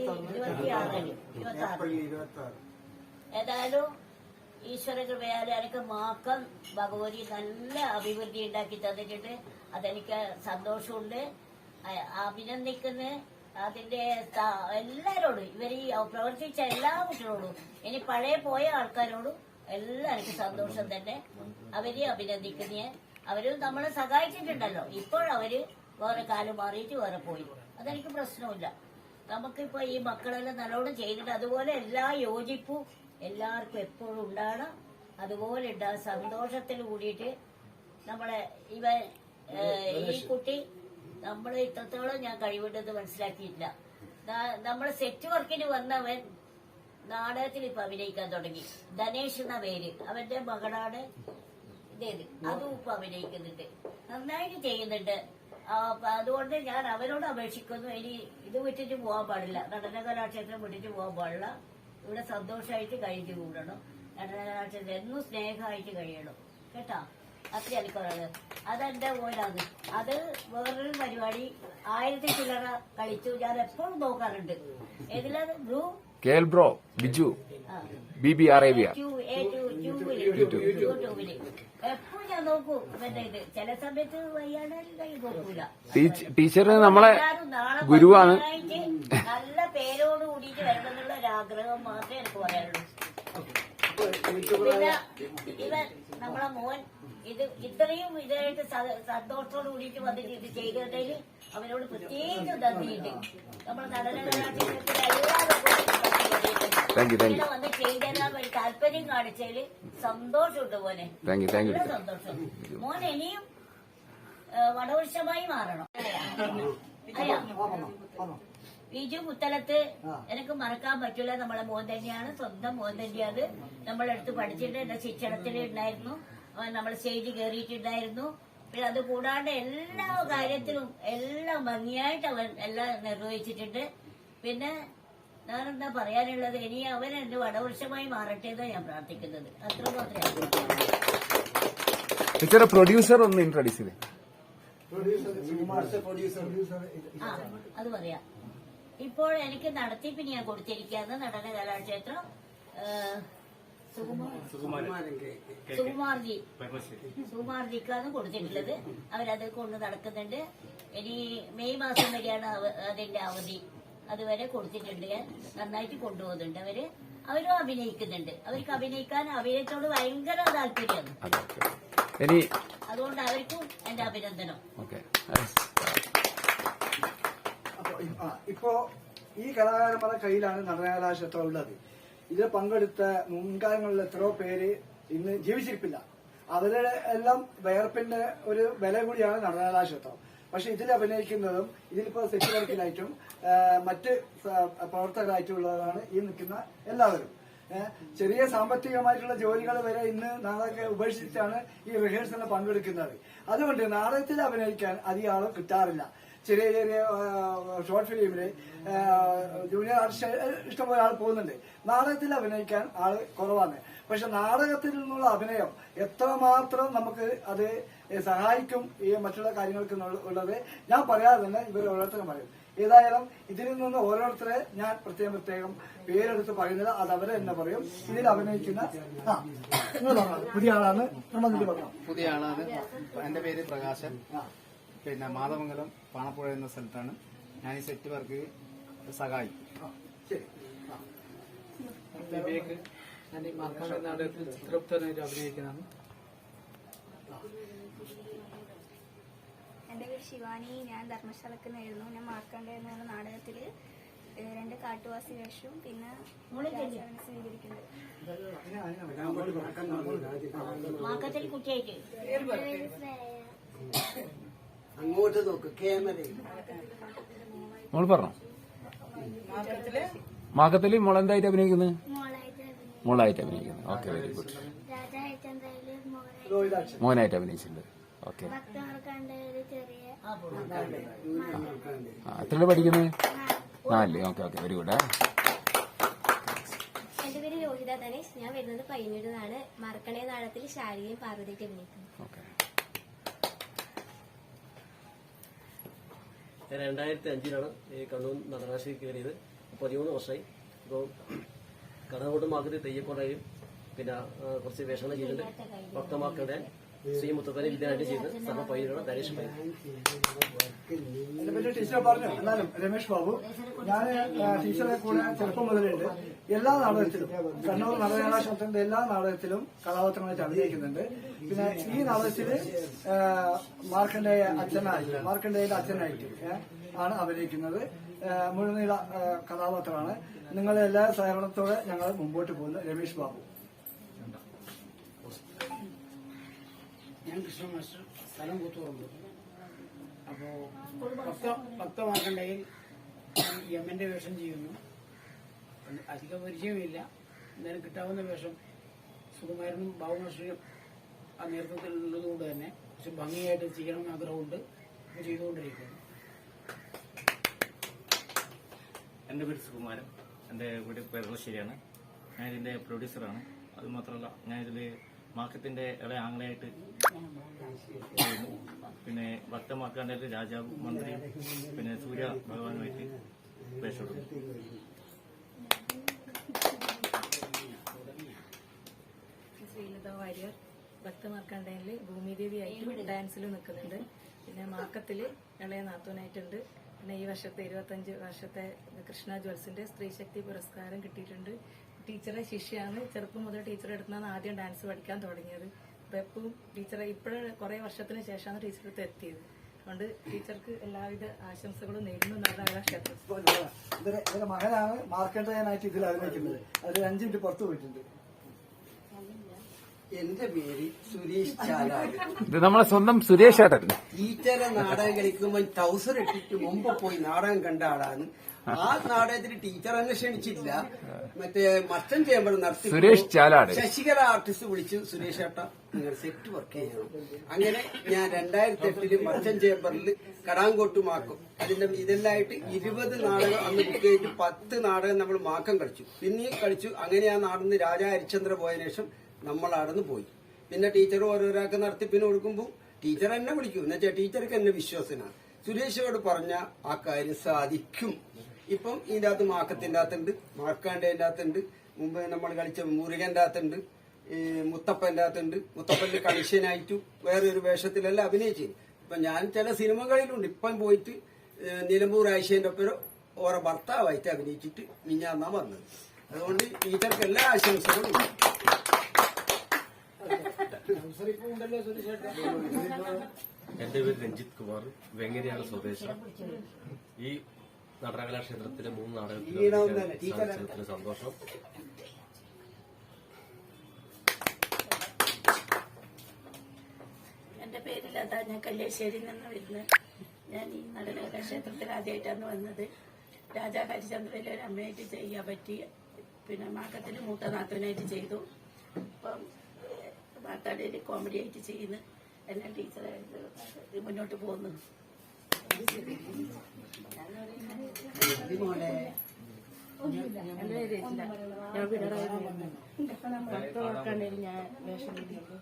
ഏതായാലും ഈശ്വര കൃപയാലും എനിക്ക് മാക്കം ഭഗവതി നല്ല അഭിവൃദ്ധി ഉണ്ടാക്കി തന്നിട്ടുണ്ട്. അതെനിക്ക് സന്തോഷമുണ്ട്. അഭിനന്ദിക്കുന്ന അതിന്റെ എല്ലാരോടും, ഇവർ ഈ പ്രവർത്തിച്ച എല്ലാ കുട്ടികളോടും, ഇനി പഴയ പോയ ആൾക്കാരോടും എല്ലാം എനിക്ക് സന്തോഷം തന്നെ. അവരെ അഭിനന്ദിക്കുന്ന, അവരും നമ്മളെ സഹായിച്ചിട്ടുണ്ടല്ലോ. ഇപ്പോഴവര് വേറെ കാലം മാറിയിട്ട് വേറെ പോയി. അതെനിക്ക് പ്രശ്നമില്ല. നമുക്കിപ്പോ ഈ മക്കളെല്ലാം നല്ലോണം ചെയ്തിട്ട് അതുപോലെ എല്ലാ യോജിപ്പും എല്ലാവർക്കും എപ്പോഴും ഉണ്ടാകണം. അതുപോലെ ഉണ്ടാകും സന്തോഷത്തിൽ കൂടിയിട്ട് നമ്മളെ ഈ കുട്ടി നമ്മൾ ഇത്രത്തോളം ഞാൻ കഴിവുണ്ടെന്ന് മനസ്സിലാക്കിയിട്ടില്ല. നമ്മൾ സെറ്റ് വർക്കിന് വന്നവൻ നാടകത്തിൽ ഇപ്പൊ അഭിനയിക്കാൻ തുടങ്ങി. ധനേഷ് എന്ന പേര്, അവന്റെ മകളാണ് ഇതേത്, അതും ഇപ്പൊ അഭിനയിക്കുന്നുണ്ട്, നന്നായിട്ട് ചെയ്യുന്നുണ്ട്. അതുകൊണ്ട് ഞാൻ അവരോട് അപേക്ഷിക്കുന്നു, ഇനി ഇത് വിട്ടിട്ട് പോകാൻ പാടില്ല, നടന കലാക്ഷേത്രം വിട്ടിട്ട് പോകാൻ പാടില്ല. ഇവിടെ സന്തോഷമായിട്ട് കഴിഞ്ഞു കൂടണം. നടന കലാക്ഷേത്രം എന്നും സ്നേഹമായിട്ട് കഴിയണം കേട്ടാ. അത്ര എനിക്കുള്ളത് അതെന്റെ പോലാണ്. അത് വേറൊരു പരിപാടി 1000 ചില്ലറ കളിച്ചു. ഞാൻ എപ്പോഴും നോക്കാറുണ്ട്. ഏതിലാണ് blue
KL bro Biju BB Arabia
യൂട്യൂബില് എപ്പോഴും ഞാൻ നോക്കൂ. പിന്നെ ഇത് ചില സമയത്ത് വയ്യാണ്ടായാലും കൈ നോക്കൂല.
ടീച്ചർ നമ്മളെ ഗുരുവാണ്.
നല്ല പേരോട് കൂടിയിട്ട് വരണമെന്നുള്ള ഒരു ആഗ്രഹം മാത്രമേ എനിക്ക് പറയാനുള്ളൂ. പിന്നെ ഇവൻ നമ്മളെ മോൻ ഇത് ഇത്രയും ഇതായിട്ട് സന്തോഷത്തോട് കൂടിയിട്ട് വന്നിട്ട് ഇത് ചെയ്തതിൽ അവനോട് പ്രത്യേകിച്ച് നന്ദിയുണ്ട്. നമ്മുടെ നടന കലാക്ഷേത്രത്തിലെ എല്ലാവരും വന്ന് ചെയ്തരാൻ വേണ്ടി താല്പര്യം കാണിച്ചതില് സന്തോഷമുണ്ട് മോനെ. സന്തോഷം. മോൻ ഇനിയും വടവൃക്ഷമായി മാറണം. ബിജു പുത്തലത്ത് എനിക്ക് മറക്കാൻ പറ്റില്ല. നമ്മളെ മോൻ തന്നെയാണ്, സ്വന്തം മോൻ തന്നെയാണ്. നമ്മളെടുത്ത് പഠിച്ചിട്ട് എന്റെ ശിക്ഷണത്തിൽ ഉണ്ടായിരുന്നു. നമ്മൾ സ്റ്റേജ് കയറിയിട്ടുണ്ടായിരുന്നു. പിന്നെ അത് കൂടാണ്ട് എല്ലാ കാര്യത്തിലും എല്ലാം ഭംഗിയായിട്ട് അവൻ എല്ലാം നിർവഹിച്ചിട്ടുണ്ട്. പിന്നെ ഞാനെന്താ പറയാനുള്ളത്, ഇനി അവൻ എന്റെ വടവൃക്ഷമായി മാറട്ടെ എന്നാണ് ഞാൻ പ്രാർത്ഥിക്കുന്നത്. അത്ര
ടീച്ചറെ പ്രൊഡ്യൂസർ ഒന്ന് ഇൻട്രൊഡ്യൂസ് ചെയ്തേ.
അത് പറയാം. ഇപ്പോൾ എനിക്ക് നടത്തിപ്പിന് ഞാൻ കൊടുത്തിരിക്കുകയാണ് നടന കലാക്ഷേത്രം സുകുമാർജിക്കാണ് കൊടുത്തിട്ടുള്ളത്. അവരത് കൊണ്ട് നടക്കുന്നുണ്ട്. ഇനി മെയ് മാസം വരെയാണ് അതിന്റെ അവധി. അതുവരെ കൊടുത്തിട്ടുണ്ട്. ഞാൻ നന്നായിട്ട് കൊണ്ടുപോകുന്നുണ്ട്. അവരും അഭിനയിക്കുന്നുണ്ട്. അവർക്ക് അഭിനയത്തോട് ഭയങ്കര താല്പര്യമാണ്. അതുകൊണ്ട് അവർക്കും എന്റെ അഭിനന്ദനം.
ഇപ്പോ ഈ കലാകാരന്മാരുടെ കയ്യിലാണ് നടനകലാക്ഷേത്രം ഉള്ളത്. ഇതിൽ പങ്കെടുത്ത മുൻകാലങ്ങളിൽ എത്രയോ പേര് ഇന്ന് ജീവിച്ചിരിപ്പില്ല. അവരുടെ എല്ലാം വേർപ്പിന്റെ ഒരു വില കൂടിയാണ് നടനകലാക്ഷേത്രം. പക്ഷെ ഇതിൽ അഭിനയിക്കുന്നതും ഇതിലിപ്പോ സെറ്റ് വർക്കിലായിട്ടും മറ്റ് പ്രവർത്തകരായിട്ടുള്ളവരാണ് ഈ നിൽക്കുന്ന എല്ലാവരും. ചെറിയ സാമ്പത്തികമായിട്ടുള്ള ജോലികൾ വരെ ഇന്ന് നാടകം ഉപേക്ഷിച്ചാണ് ഈ റിഹേഴ്സലിന് പങ്കെടുക്കുന്നത്. അതുകൊണ്ട് നാടകത്തിൽ അഭിനയിക്കാൻ അധികം ആളും കിട്ടാറില്ല. ചെറിയ ചെറിയ ഷോർട്ട് ഫിലിമില് ജൂനിയർ ആർട്ടിസ്റ്റ് ഇഷ്ടംപോലെ ആൾ പോകുന്നുണ്ട്. നാടകത്തിൽ അഭിനയിക്കാൻ ആള് കുറവാണ്. പക്ഷെ നാടകത്തിൽ നിന്നുള്ള അഭിനയം എത്രമാത്രം നമുക്ക് അത് സഹായിക്കും ഈ മറ്റുള്ള കാര്യങ്ങൾക്ക് ഉള്ളത് ഞാൻ പറയാതെ തന്നെ ഇവർ ഓരോരുത്തരും പറയും. ഏതായാലും ഇതിൽ നിന്ന് ഓരോരുത്തരെ ഞാൻ പ്രത്യേകം പേരെടുത്ത് പറയുന്നില്ല, അത് അവരെ തന്നെ പറയും. ഇതിൽ അഭിനയിക്കുന്ന പുതിയ ആളാണ്.
പുതിയ ആളാണ്. എന്റെ പേര് പ്രകാശൻ. പിന്നെ മാതമംഗലം പാണപ്പുഴ എന്ന സ്ഥലത്താണ് ഞാൻ ഈ സെറ്റ് വർക്ക് സഹായിക്കും.
ഞാൻ ഈ മാർക്കണ്ട നാടകത്തിൽ ചിത്രപ്തനായിട്ട് അഭിനയിക്കുന്നതാണ്.
എന്റെ പേര് ശിവാനി. ഞാൻ ധർമ്മശാലക്ക് നേരുന്നു. ഞാൻ മാർക്കണ്ട എന്ന നാടകത്തില് 2 കാട്ടുവാസി വേഷവും പിന്നെ സ്വീകരിക്കുന്നത്.
അങ്ങോട്ട് നോക്ക് ക്യാമറയിൽ.
മോൾ പറഞ്ഞോ. മാക്കത്തില് മോളെന്തായിട്ട് അഭിനയിക്കുന്നത്? മോളായിട്ട് അഭിനയിക്കുന്നത്. Okay, very good. മോനായിട്ട് അഭിനയിച്ചിട്ടുണ്ട്. ഓക്കെ. എത്രയാണ് പഠിക്കുന്നത്? 4. Okay, very good.
എന്റെ പേര് രോഹിത ധനേഷ്. ഞാൻ വരുന്നത് പയ്യന്നൂരിൽ നിന്നാണ്. മാർക്കണ്ടേ നാടകത്തിൽ ശാരികയും പാർവതിക്ക് അഭിനയിക്കുന്നു.
2005 ഈ കണ്ണൂർ നടനാശി കയറിയത്. 13 വർഷമായി. ഇപ്പോൾ കടകോട്ട് മാർക്കറ്റ് തെയ്യക്കോടയും പിന്നെ കുറച്ച് വേഷങ്ങൾ ചെയ്തിട്ടുണ്ട്. ഭക്തമാർക്കടെ ശ്രീ മുത്തപ്പനെ വിദ്യാനായിട്ട് ചെയ്ത് സഭ പയ്യനാണ് ധനേഷ് പയ്യൻ.
എന്നെ പറ്റി ടീച്ചറെ പറഞ്ഞു. എന്നാലും രമേഷ് ബാബു, ഞാൻ ടീച്ചറെ കൂടെ ചെറുപ്പം മുതലുണ്ട്. എല്ലാ നാടകത്തിലും, കണ്ണൂർ നടനകലാക്ഷേത്രത്തിന്റെ എല്ലാ നാടകത്തിലും കഥാപാത്രങ്ങളായിട്ട് അഭിനയിക്കുന്നുണ്ട്. പിന്നെ ഈ നാടകത്തില് മാർക്കണ്ടേയ അച്ഛനായിട്ട് ആണ് അഭിനയിക്കുന്നത്. മുഴുനീള കഥാപാത്രമാണ്. നിങ്ങളുടെ എല്ലാ സഹകരണത്തോടെ ഞങ്ങൾ മുമ്പോട്ട് പോകുന്നു. രമേഷ് ബാബു.
ഞാൻ കൃഷ്ണ മാസ്റ്റർ, സ്ഥലം കൂത്തുപറമ്പ്. അപ്പോൾ ഭക്തമാർക്കണ്ടയിൽ ഞാൻ യമന്റെ വേഷം ചെയ്യുന്നു. അധിക പരിചയമില്ല, എന്തായാലും കിട്ടാവുന്ന വേഷം സുകുമാരനും ബാബുമാസ്റ്ററും ആ നേതൃത്വത്തിലുള്ളതുകൊണ്ട് തന്നെ പക്ഷെ ഭംഗിയായിട്ട് ചെയ്യണമെന്ന് ആഗ്രഹമുണ്ട്, ചെയ്തുകൊണ്ടിരിക്കുന്നു.
എൻ്റെ പേര് സുകുമാരൻ, എൻ്റെ വീട് പേരളശ്ശേരിയാണ്. ഞാനിതിൻ്റെ പ്രൊഡ്യൂസറാണ്. അതുമാത്രമല്ല ഞാനിതിൽ മാർക്കറ്റിൻ്റെ ഇളയ ആംഗ്ലയായിട്ട് പിന്നെ ഭക്തമാർക്കാൻ്റെ രാജാവ് മന്ത്രിയും പിന്നെ സൂര്യ ഭഗവാനുമായിട്ട് വേഷമിടുന്നു.
ശ്രീലത വാര്യർ, ഭക്തമാർക്കണ്ടയിൽ ഭൂമിദേവിയായിട്ട് ഡാൻസിൽ നിൽക്കുന്നുണ്ട്. പിന്നെ മാർക്കത്തിൽ ഇളയ നാത്തൂനായിട്ടുണ്ട്. പിന്നെ ഈ വർഷത്തെ 25 വർഷത്തെ കൃഷ്ണ ജ്വൽസിന്റെ സ്ത്രീശക്തി പുരസ്കാരം കിട്ടിയിട്ടുണ്ട്. ടീച്ചറെ ശിഷ്യാണ്. ചെറുപ്പം മുതൽ ടീച്ചറെ അടുത്താണ് ആദ്യം ഡാൻസ് പഠിക്കാൻ തുടങ്ങിയത്. അപ്പൊ എപ്പോഴും ടീച്ചറെ ഇപ്പോഴും കുറെ വർഷത്തിന് ശേഷമാണ് ടീച്ചർ അടുത്ത് എത്തിയത്. അതുകൊണ്ട് ടീച്ചർക്ക് എല്ലാവിധ ആശംസകളും നേരുന്നു. നാരായണ ക്ഷേത്രം.
ഇതിന്റെ മകനാണ് മാർക്കണ്ടയനായിട്ട് ഇതിൽ അഭിനയിക്കുന്നത്. അതിൽ 5 മിനിറ്റ് പുറത്തു പോയിട്ടുണ്ട്.
എന്റെ പേര് സുരേഷ് ചാലാട്.
ഇത് നമ്മളെ സ്വന്തം സുരേഷ് ഏട്ടൻ.
ടീച്ചറെ നാടകം കളിക്കുമ്പോൾ ട്രൗസർ ഇട്ടിട്ട് മുമ്പ് പോയി നാടകം കണ്ട ആളാണ്. ആ നാടകത്തിന് ടീച്ചർ എന്നെ ക്ഷണിച്ചില്ല. മറ്റേ മർച്ചന്റ് ചേംബർ നടത്തി
സുരേഷ് ചാലാട്
ശശികല ആർട്ടിസ്റ്റ് വിളിച്ചു, സുരേഷ് ഏട്ട നിങ്ങൾ സെറ്റ് വർക്ക് ചെയ്യണം. അങ്ങനെ ഞാൻ 2008 മർച്ചന്റ് ചേംബറിൽ കടാങ്കോട്ട് മാക്കും അതിന്റെ ഇതെല്ലായിട്ട് 20 നാടകം അന്ന് ബുക്ക് ചെയ്തിട്ട് 10 നാടകം നമ്മൾ മാക്കം കളിച്ചു. പിന്നെയും കളിച്ചു. അങ്ങനെ ആ നാടിന്ന് രാജാ ഹരിശ്ചന്ദ്ര പോയതിനു ശേഷം നമ്മൾ അവിടുന്ന് പോയി. പിന്നെ ടീച്ചർ ഓരോരാൾക്ക് നടത്തിപ്പിന് കൊടുക്കുമ്പോൾ ടീച്ചർ എന്നെ വിളിക്കും. എന്നുവെച്ചാൽ ടീച്ചർക്ക് എന്നെ വിശ്വാസനാണ്. സുരേഷോട് പറഞ്ഞ ആ കാര്യം സാധിക്കും. ഇപ്പം ഇതിന്റെ അകത്ത് മാക്കത്തിന്റെ അകത്തുണ്ട്, മാർക്കാണ്ടേന്റെ അകത്തുണ്ട്, മുമ്പ് നമ്മൾ കളിച്ച മുരുകന്റെ അകത്തുണ്ട്, ഈ മുത്തപ്പന്റെ അകത്തുണ്ട്. മുത്തപ്പന്റെ കണിഷ്യനായിട്ടു വേറൊരു വേഷത്തിലെല്ലാം അഭിനയിച്ചു. ഇപ്പൊ ഞാൻ ചില സിനിമകളിലുണ്ട്. ഇപ്പം പോയിട്ട് നിലമ്പൂർ ആയിഷേന്റെ ഒപ്പം ഓരോ ഭർത്താവായിട്ട് അഭിനയിച്ചിട്ട് മിഞ്ഞാന്നാ വന്നത്. അതുകൊണ്ട് ടീച്ചർക്ക് എല്ലാ ആശംസകളും.
എന്റെ പേര് രഞ്ജിത് കുമാർ, വെങ്ങരയാണ് സ്വദേശം. ഈ നടനകലാക്ഷേത്രത്തിലെ 3 നാടകത്തിൽ സന്തോഷം.
എന്റെ പേര് ലത, ഞാൻ കല്യാശ്ശേരിയിൽ നിന്ന് വരുന്നത്. ഞാൻ ഈ നടനകലാക്ഷേത്രത്തിൽ ആദ്യമായിട്ടാണ് വന്നത്. രാജാ ഹരിചന്ദ്രയിലെ ഒരു അമ്മയായിട്ട് ചെയ്യാൻ പറ്റി. പിന്നെ മാക്കത്തിൽ മൂത്ത നാത്തൂനായിട്ട് ചെയ്തു. ഇപ്പം മാർത്താടിയിൽ കോമഡി ആയിട്ട് ചെയ്യുന്നു. എന്നെ ടീച്ചറായിട്ട് മുന്നോട്ട് പോകുന്നു. എന്റെ പേര് രചന, ഞാൻ പിണറായി ഭക്തമാർക്കാണെങ്കിൽ ഞാൻ വേഷം ചെയ്തിട്ടുണ്ട്.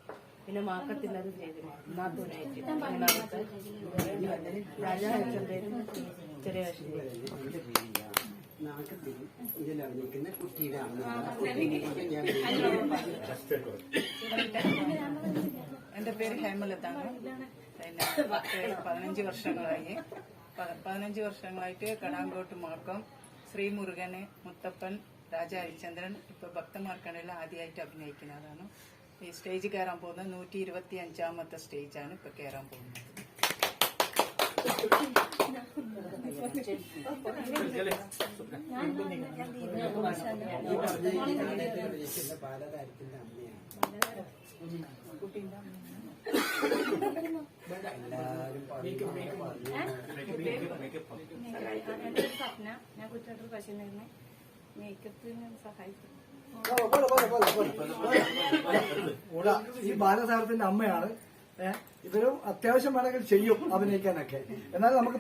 പിന്നെ മാക്കത്തിനത് ചെയ്തു നാത്തൂനായിട്ട് രാജാ ഹരിചന്ദ്രൻ ചെറിയ വേഷം ചെയ്തു.
ഇതിൽ അഭിനയിക്കുന്ന കുട്ടിയിലാണ്.
എന്റെ പേര് ഹേമലതാണ്. പിന്നെ 15 വർഷങ്ങളായിട്ട് കടാങ്കോട്ട് മാർക്കം, ശ്രീമുരുകന്, മുത്തപ്പൻ, രാജാ ഹരിചന്ദ്രൻ ഇപ്പൊ ഭക്തമാർക്കണ്ടയിൽ ആദ്യമായിട്ട് അഭിനയിക്കുന്നതാണ്. ഈ സ്റ്റേജ് കയറാൻ പോകുന്നത് 125ാമത്തെ സ്റ്റേജാണ് ഇപ്പൊ കയറാൻ പോകുന്നത്.
സ്വപ്ന, ഞാൻ കുറ്റത്തിൽ പശുവിനെ മേക്കപ്പിന് സഹായിക്കും.
ഈ ബാലസാരത്തിന്റെ അമ്മയാണ്. ഇവരും അത്യാവശ്യം വേണമെങ്കിൽ ചെയ്യും അഭിനയിക്കാനൊക്കെ. എന്നാൽ നമുക്ക്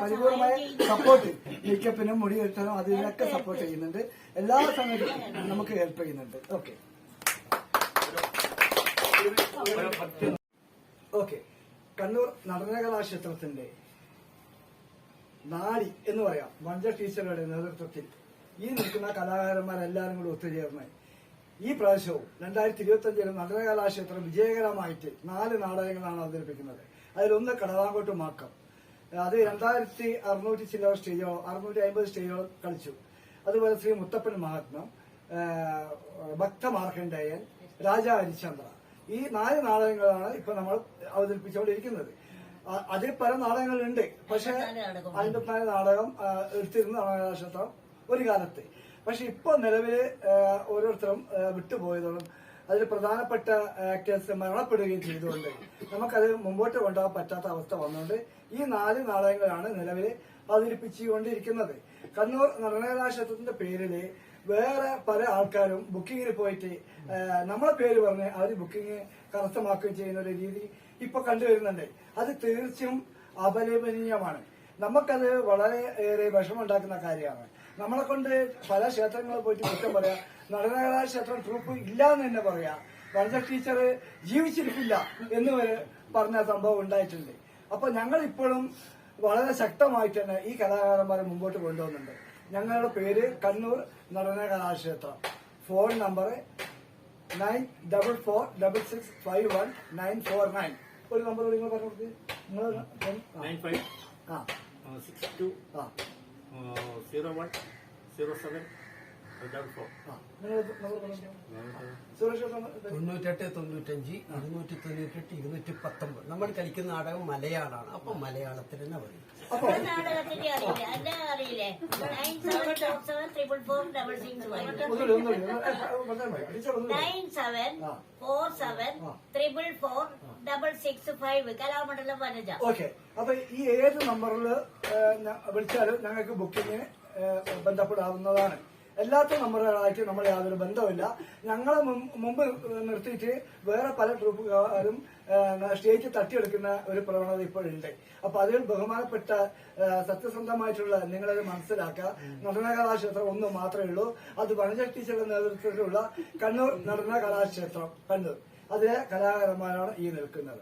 പരിപൂർണമായ സപ്പോർട്ട് മേക്കപ്പിനും മുടി കെട്ടാനും അതിനൊക്കെ സപ്പോർട്ട് ചെയ്യുന്നുണ്ട്. എല്ലാ സമയത്തും നമുക്ക് ഹെൽപ്പ് ചെയ്യുന്നുണ്ട്. ഓക്കെ. കണ്ണൂർ നടനകലാക്ഷേത്രത്തിന്റെ നാടി എന്ന് പറയാം മഞ്ജ ടീച്ചറുടെ നേതൃത്വത്തിൽ ഈ നിൽക്കുന്ന കലാകാരന്മാരെല്ലാവരും കൂടി ഒത്തുചേർന്ന് ഈ പ്രാവശ്യവും 2025 നടനകലാക്ഷേത്രം വിജയകരമായിട്ട് 4 നാടകങ്ങളാണ് അവതരിപ്പിക്കുന്നത്. അതിലൊന്ന് കടവാങ്കോട്ട് മാക്കം. അത് 2600 ചില്ലറ സ്റ്റേജോളം 650 സ്റ്റേജോളം കളിച്ചു. അതുപോലെ ശ്രീ മുത്തപ്പൻ മഹാത്മ്യം, ഭക്തമാർക്കണ്ഡേയൻ, രാജാ ഹരിശ്ചന്ദ്ര. ഈ 4 നാടകങ്ങളാണ് ഇപ്പൊ നമ്മൾ അവതരിപ്പിച്ചുകൊണ്ടിരിക്കുന്നത്. അതിൽ പല നാടകങ്ങളുണ്ട്. പക്ഷെ 54 നാടകം എടുത്തിരുന്ന നാടകക്ഷേത്രം ഒരു കാലത്ത്. പക്ഷെ ഇപ്പൊ നിലവില് ഓരോരുത്തരും വിട്ടുപോയതോടും അതിൽ പ്രധാനപ്പെട്ട ആക്ടേഴ്സ് മരണപ്പെടുകയും ചെയ്തുകൊണ്ട് നമുക്കത് മുമ്പോട്ട് കൊണ്ടുപോകാൻ പറ്റാത്ത അവസ്ഥ വന്നുകൊണ്ട് ഈ 4 നാടകങ്ങളാണ് നിലവിൽ അവതരിപ്പിച്ചുകൊണ്ടിരിക്കുന്നത്. കണ്ണൂർ നടനകലാക്ഷേത്രത്തിന്റെ പേരില് വേറെ പല ആൾക്കാരും ബുക്കിങ്ങിന് പോയിട്ട് നമ്മളെ പേര് പറഞ്ഞ് അവർ ബുക്കിംഗ് കരസ്ഥമാക്കുകയും ചെയ്യുന്ന ഒരു രീതി ഇപ്പൊ കണ്ടുവരുന്നുണ്ട്. അത് തീർച്ചയായും അപലപനീയമാണ്. നമുക്കത് വളരെ ഏറെ വിഷമമുണ്ടാക്കുന്ന കാര്യമാണ്. നമ്മളെ കൊണ്ട് പല ക്ഷേത്രങ്ങളിൽ പോയിട്ട് കുറ്റം പറയാം. നടനകലാക്ഷേത്രം ട്രൂപ്പ് ഇല്ല എന്ന് തന്നെ പറയാം. വനജ ടീച്ചർ ജീവിച്ചിരിക്കില്ല എന്ന് വരെ പറഞ്ഞ സംഭവം ഉണ്ടായിട്ടുണ്ട്. അപ്പൊ ഞങ്ങൾ ഇപ്പോഴും വളരെ ശക്തമായിട്ട് തന്നെ ഈ കലാകാരന്മാരെ മുമ്പോട്ട് കൊണ്ടുപോകുന്നുണ്ട്. ഞങ്ങളുടെ പേര് കണ്ണൂർ നടനകലാക്ഷേത്രം. Phone number 9446514949. ഒരു നമ്പർ നിങ്ങൾ പറഞ്ഞു കൊടുത്ത്
9562010744.
9895 നമ്മൾ കളിക്കുന്ന നാടകം മലയാളമാണ്. അപ്പൊ മലയാളത്തിൽ തന്നെ പറയും.
നാടകത്തിന്റെ അറിയില്ലേ 9747446665 കലാമണ്ഡലം വനജ.
ഓക്കെ. അപ്പൊ ഈ ഏത് നമ്പറിൽ വിളിച്ചാലും ഞങ്ങൾക്ക് ബുക്കിങ്ങിന് ബന്ധപ്പെടാവുന്നതാണ്. എല്ലാത്ത നമ്പറുകളായിട്ട് നമ്മൾ യാതൊരു ബന്ധവുമില്ല. ഞങ്ങളെ മുമ്പ് നിർത്തിയിട്ട് വേറെ പല ട്രൂപ്പുകാരും സ്റ്റേജ് തട്ടിയെടുക്കുന്ന ഒരു പ്രവണത ഇപ്പോഴുണ്ട്. അപ്പൊ അതിൽ ബഹുമാനപ്പെട്ട സത്യസന്ധമായിട്ടുള്ള നിങ്ങളത് മനസ്സിലാക്കുക. നടനകലാക്ഷേത്രം ഒന്ന് മാത്രമേ ഉള്ളൂ. അത് വനജ ടീച്ചറുടെ നേതൃത്വത്തിലുള്ള കണ്ണൂർ നടനകലാക്ഷേത്രം കണ്ണൂർ. അതിലെ കലാകാരന്മാരാണ് ഈ നിൽക്കുന്നത്.